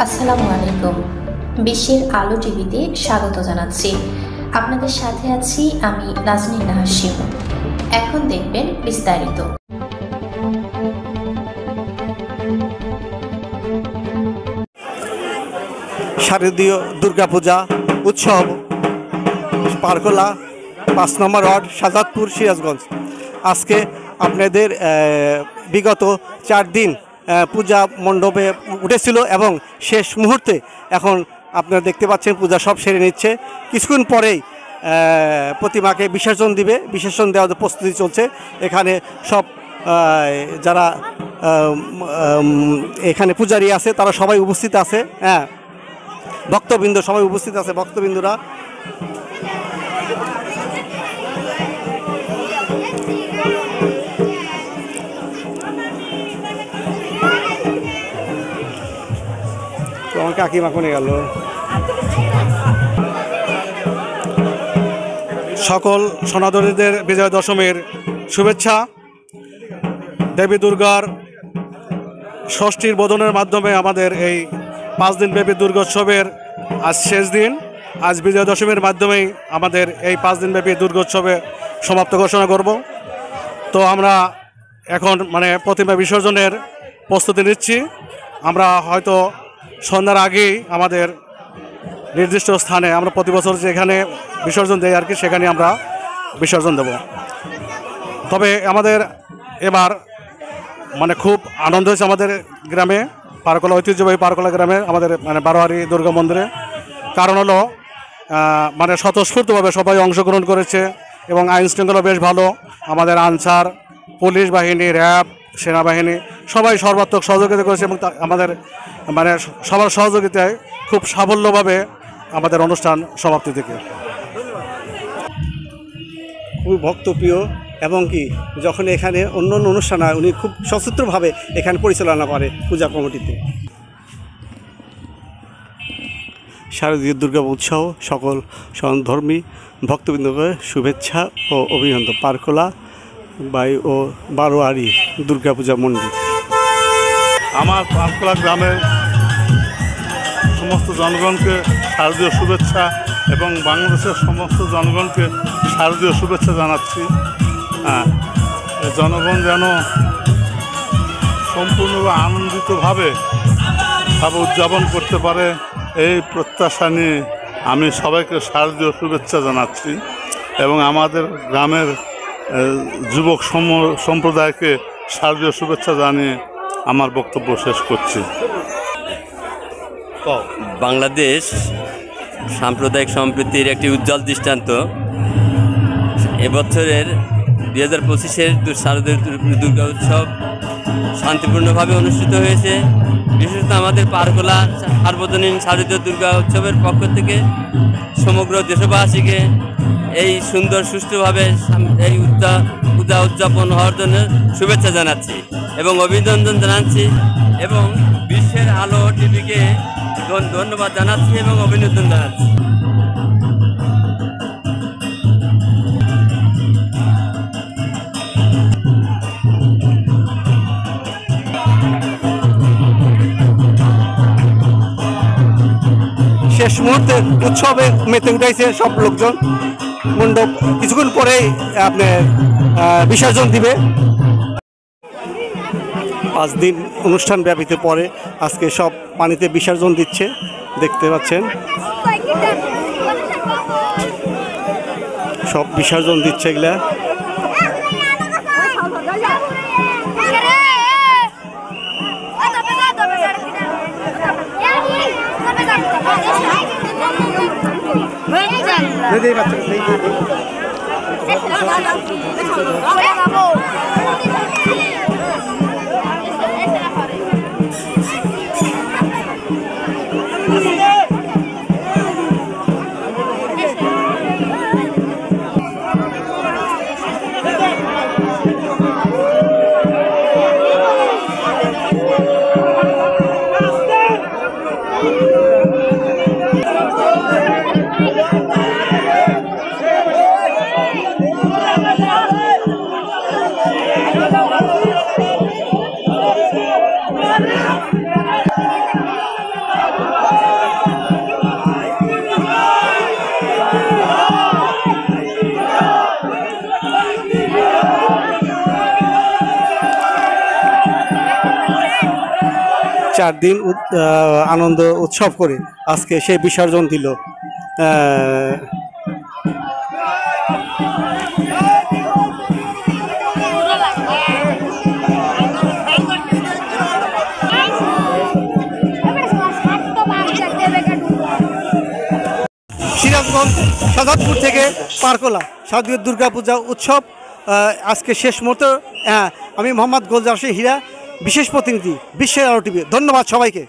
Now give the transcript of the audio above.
আসসালামু আলাইকুম। বিশ্বের আলো টিভিতে স্বাগত জানাচ্ছি। আপনাদের সাথে আছি আমি নাজনীন নাহার শিমু। এখন দেখবেন বিস্তারিত। শারদীয় দুর্গাপূজা উৎসব পারকোলা ৫ নম্বর ওয়ার্ড শাহজাদপুর সিরাজগঞ্জ। আজকে আপনাদের বিগত 4 দিন পূজা মণ্ডপে উঠেছিল এবং শেষ মুহূর্তে এখন আপনারা দেখতে পাচ্ছেন পূজা সব সেরে নিচ্ছে। কিছুক্ষণ পরেই প্রতিমাকে বিসর্জন দিবে। বিসর্জন দেওয়ার প্রস্তুতি চলছে। এখানে সব যারা এখানে পূজারী আছে তারা সবাই উপস্থিত আছে। হ্যাঁ, ভক্তবৃন্দ সবাই উপস্থিত আছে। ভক্তবৃন্দরা তো আমার কাকিমা কোনে গেল। সকল সনাতনীদের বিজয়া দশমীর শুভেচ্ছা। দেবী দুর্গার ষষ্ঠীর বোধনের মাধ্যমে আমাদের এই 5 দিন ব্যাপী দুর্গোৎসবের আজ শেষ দিন। আজ বিজয়া দশমীর মাধ্যমেই আমাদের এই 5 দিন ব্যাপী দুর্গোৎসবে সমাপ্ত ঘোষণা করব। তো আমরা এখন প্রতিমা বিসর্জনের প্রস্তুতি নিচ্ছি। আমরা হয়তো সন্ধ্যার আগেই আমাদের নির্দিষ্ট স্থানে, আমরা প্রতি বছর যেখানে বিসর্জন দেই আর কি, সেখানে আমরা বিসর্জন দেব। তবে আমাদের এবার খুব আনন্দ হয়েছে আমাদের গ্রামে, পারকোলা ঐতিহ্যবাহী পারকোলা গ্রামে আমাদের বারোয়ারি দুর্গা মন্দিরে। কারণ হলো স্বতঃস্ফূর্তভাবে সবাই অংশগ্রহণ করেছে এবং আইন শৃঙ্খলা বেশ ভালো। আমাদের আনসার, পুলিশ বাহিনী, র্যাব, সেনাবাহিনী সবাই সর্বাত্মক সহযোগিতা করেছে এবং আমাদের সবার সহযোগিতায় খুব সাফল্যভাবে আমাদের অনুষ্ঠান সমাপ্তি থেকে। খুবই ভক্তপ্রিয় এবং কি যখন এখানে অন্য অন্য অনুষ্ঠান হয় উনি খুব সচিত্রভাবে এখানে পরিচালনা করে পূজা কমিটিতে। শারদীয় দুর্গা উৎসব সকল ধর্মী ভক্তবৃন্দকে শুভেচ্ছা ও অভিনন্দন। পারকোলা ও বারোয়ারি দুর্গাপূজা মন্দির। আমার পারকোলা গ্রামের সমস্ত জনগণকে শারদীয় শুভেচ্ছা এবং বাংলাদেশের সমস্ত জনগণকে শারদীয় শুভেচ্ছা জানাচ্ছি। জনগণ যেন সম্পূর্ণভাবে আনন্দিতভাবে উদযাপন করতে পারে এই প্রত্যাশা নিয়ে আমি সবাইকে শারদীয় শুভেচ্ছা জানাচ্ছি এবং আমাদের গ্রামের যুবক সম্প্রদায়কে শারদীয় শুভেচ্ছা জানিয়ে আমার বক্তব্য শেষ করছি। বাংলাদেশ সাম্প্রদায়িক সম্প্রীতির একটি উজ্জ্বল দৃষ্টান্ত। এবছরের 2025-এর শারদীয় দুর্গা উৎসব শান্তিপূর্ণভাবে অনুষ্ঠিত হয়েছে। বিশেষত আমাদের পারকোলা সার্বজনীন শারদীয় দুর্গা উৎসবের পক্ষ থেকে সমগ্র দেশবাসীকে এই সুন্দর সুষ্ঠুভাবে এই পূজা উদযাপন হওয়ার জন্য শুভেচ্ছা জানাচ্ছি এবং অভিনন্দন জানাচ্ছি এবং বিশ্বের আলো টিভিকে ধন্যবাদ জানাচ্ছি এবং অভিনন্দন জানাচ্ছি। শেষ মুহূর্তে উৎসবে মেতে উঠাইছে সব লোকজন। মণ্ডপ কিছুক্ষণ পরেই আপনার বিসর্জন দিবে। 5 দিন অনুষ্ঠান ব্যাপীতে পরে আজকে সব পানিতে বিসর্জন দিচ্ছে, দেখতে পাচ্ছেন সব বিসর্জন দিচ্ছে এগুলা। 4 দিন আনন্দ উৎসব করে আজকে সে বিসর্জন দিল। সিরাজগঞ্জ সাদাতপুর থেকে পারকোলা শারদীয় দুর্গাপূজা উৎসব আজকে শেষ মুহূর্তে। আমি মোহাম্মদ গোলজার হীরা, বিশেষ প্রতিনিধি বিশ্বের আলো টিভি। ধন্যবাদ সবাইকে।